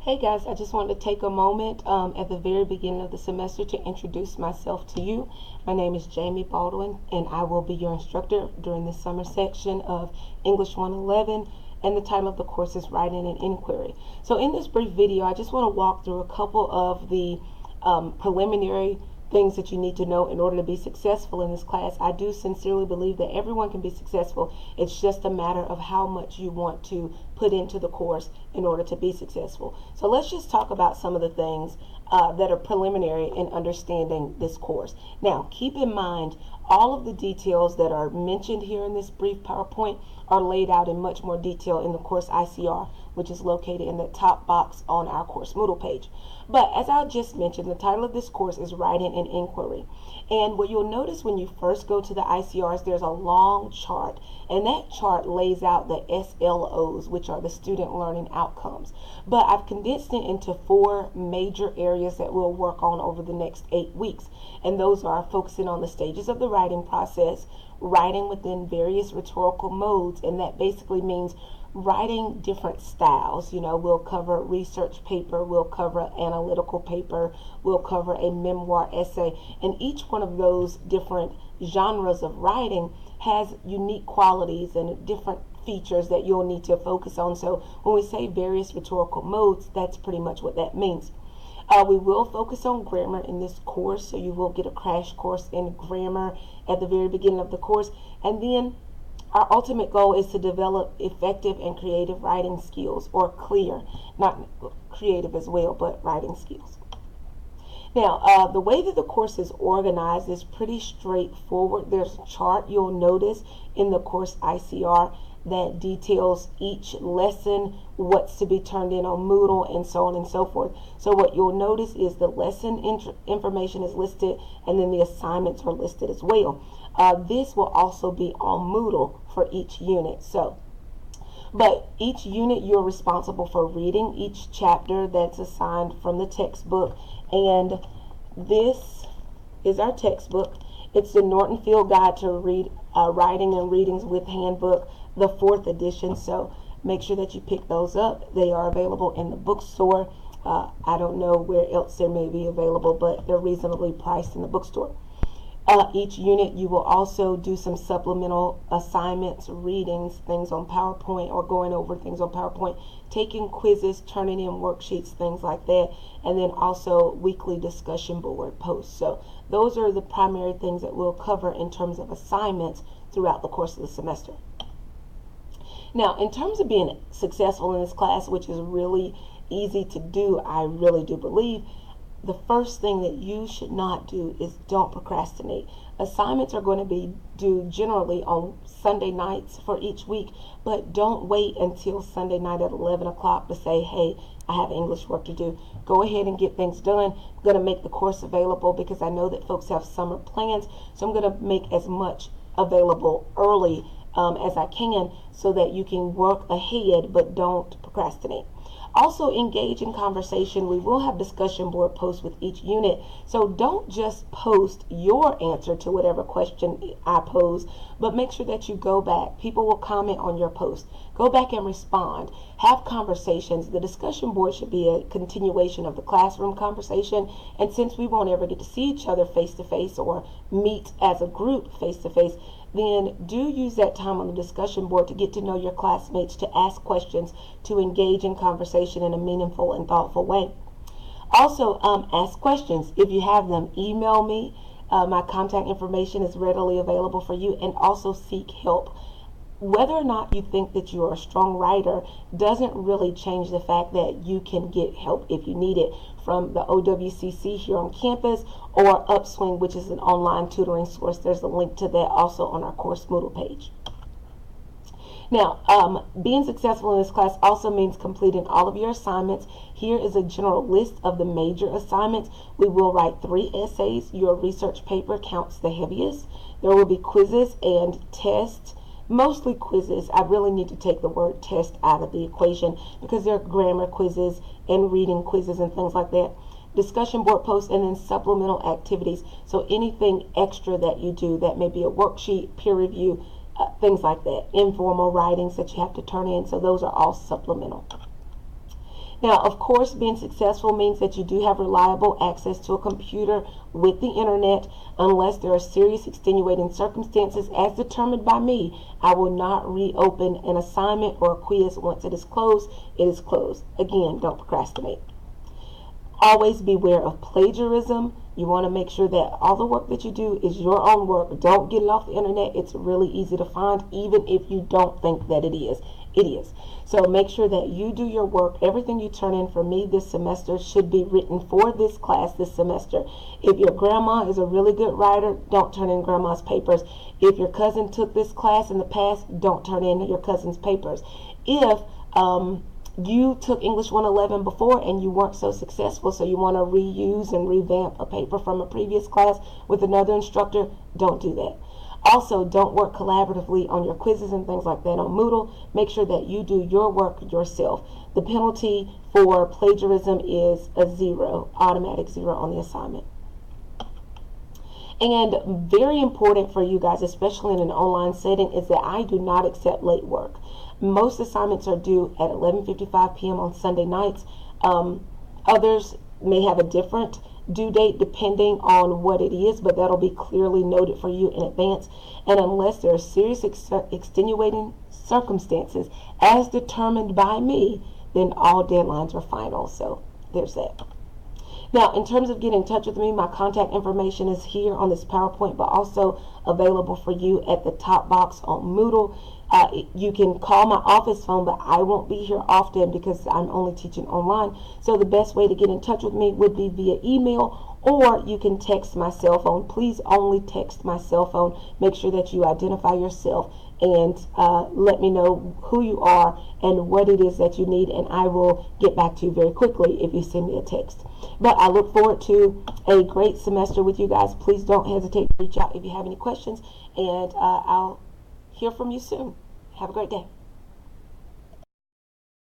Hey guys, I just wanted to take a moment at the very beginning of the semester to introduce myself to you. My name is Jamie Baldwin and I will be your instructor during the summer section of English 111, and the title of the course is Writing and Inquiry. So in this brief video, I just want to walk through a couple of the preliminary things that you need to know in order to be successful in this class. I do sincerely believe that everyone can be successful. It's just a matter of how much you want to put into the course in order to be successful. So let's just talk about some of the things that are preliminary in understanding this course. Now, keep in mind, all of the details that are mentioned here in this brief PowerPoint are laid out in much more detail in the course ICR, which is located in the top box on our course Moodle page. But as I just mentioned, the title of this course is Writing and Inquiry. And what you'll notice when you first go to the ICRs, there's a long chart, and that chart lays out the SLOs, which are the student learning outcomes. But I've condensed it into 4 major areas that we'll work on over the next 8 weeks. And those are focusing on the stages of the writing process, writing within various rhetorical modes, and that basically means writing different styles. You know, we'll cover research paper, we'll cover analytical paper, we'll cover a memoir essay, and each one of those different genres of writing has unique qualities and different features that you'll need to focus on. So when we say various rhetorical modes, that's pretty much what that means. We will focus on grammar in this course, so you will get a crash course in grammar at the very beginning of the course. And then our ultimate goal is to develop effective and creative writing skills, or clear, not creative as well, but writing skills. Now, the way that the course is organized is pretty straightforward. There's a chart you'll notice in the course ICR that details each lesson, what's to be turned in on Moodle, and so on and so forth. So what you'll notice is the lesson information is listed, and then the assignments are listed as well. This will also be on Moodle for each unit. But each unit, you're responsible for reading each chapter that's assigned from the textbook, and this is our textbook. It's the Norton Field Guide to Writing and Readings with Handbook, the 4th edition, so make sure that you pick those up. They are available in the bookstore. I don't know where else they may be available, but they're reasonably priced in the bookstore. Each unit, you will also do some supplemental assignments, readings, things on PowerPoint, or going over things on PowerPoint, taking quizzes, turning in worksheets, things like that, and then also weekly discussion board posts. So those are the primary things that we'll cover in terms of assignments throughout the course of the semester. Now, in terms of being successful in this class, which is really easy to do, I really do believe, the first thing that you should not do is don't procrastinate. Assignments are going to be due generally on Sunday nights for each week, but don't wait until Sunday night at 11 o'clock to say, hey, I have English work to do. Go ahead and get things done. I'm going to make the course available because I know that folks have summer plans, so I'm going to make as much available early as I can so that you can work ahead, but don't procrastinate. Also, engage in conversation. We will have discussion board posts with each unit, so don't just post your answer to whatever question I pose, but make sure that you go back. People will comment on your post. Go back and respond. Have conversations. The discussion board should be a continuation of the classroom conversation, and since we won't ever get to see each other face to face or meet as a group face to face, then do use that time on the discussion board to get to know your classmates, to ask questions, to engage in conversation in a meaningful and thoughtful way. Also, ask questions. If you have them, email me. My contact information is readily available for you, and also seek help. Whether or not you think that you're a strong writer doesn't really change the fact that you can get help if you need it from the OWCC here on campus, or Upswing, which is an online tutoring source. There's a link to that also on our course Moodle page. Now, being successful in this class also means completing all of your assignments. Here is a general list of the major assignments. We will write 3 essays. Your research paper counts the heaviest. There will be quizzes and tests. Mostly quizzes. I really need to take the word test out of the equation because there are grammar quizzes and reading quizzes and things like that. Discussion board posts, and then supplemental activities. So anything extra that you do, that may be a worksheet, peer review, things like that. Informal writings that you have to turn in. So those are all supplemental. Now, of course, being successful means that you do have reliable access to a computer with the internet. Unless there are serious extenuating circumstances as determined by me, I will not reopen an assignment or a quiz. Once it is closed, it is closed. Again, don't procrastinate. Always beware of plagiarism. You want to make sure that all the work that you do is your own work. Don't get it off the internet. It's really easy to find, even if you don't think that it is. It is. So make sure that you do your work. Everything you turn in for me this semester should be written for this class this semester. If your grandma is a really good writer, don't turn in grandma's papers. If your cousin took this class in the past, don't turn in your cousin's papers. If you took English 111 before and you weren't so successful, so you want to reuse and revamp a paper from a previous class with another instructor, don't do that. Also, don't work collaboratively on your quizzes and things like that on Moodle. Make sure that you do your work yourself. The penalty for plagiarism is a 0, automatic 0 on the assignment. And very important for you guys, especially in an online setting, is that I do not accept late work. Most assignments are due at 11:55 p.m. on Sunday nights. Others may have a different due date depending on what it is, but that'll be clearly noted for you in advance. And unless there are serious extenuating circumstances as determined by me, then all deadlines are final. So there's that. Now, in terms of getting in touch with me, my contact information is here on this PowerPoint, but also available for you at the top box on Moodle. You can call my office phone, but I won't be here often because I'm only teaching online. So the best way to get in touch with me would be via email, or you can text my cell phone. Please only text my cell phone. Make sure that you identify yourself and let me know who you are and what it is that you need, and I will get back to you very quickly if you send me a text. But I look forward to a great semester with you guys. Please don't hesitate to reach out if you have any questions, and I'll hear from you soon. Have a great day.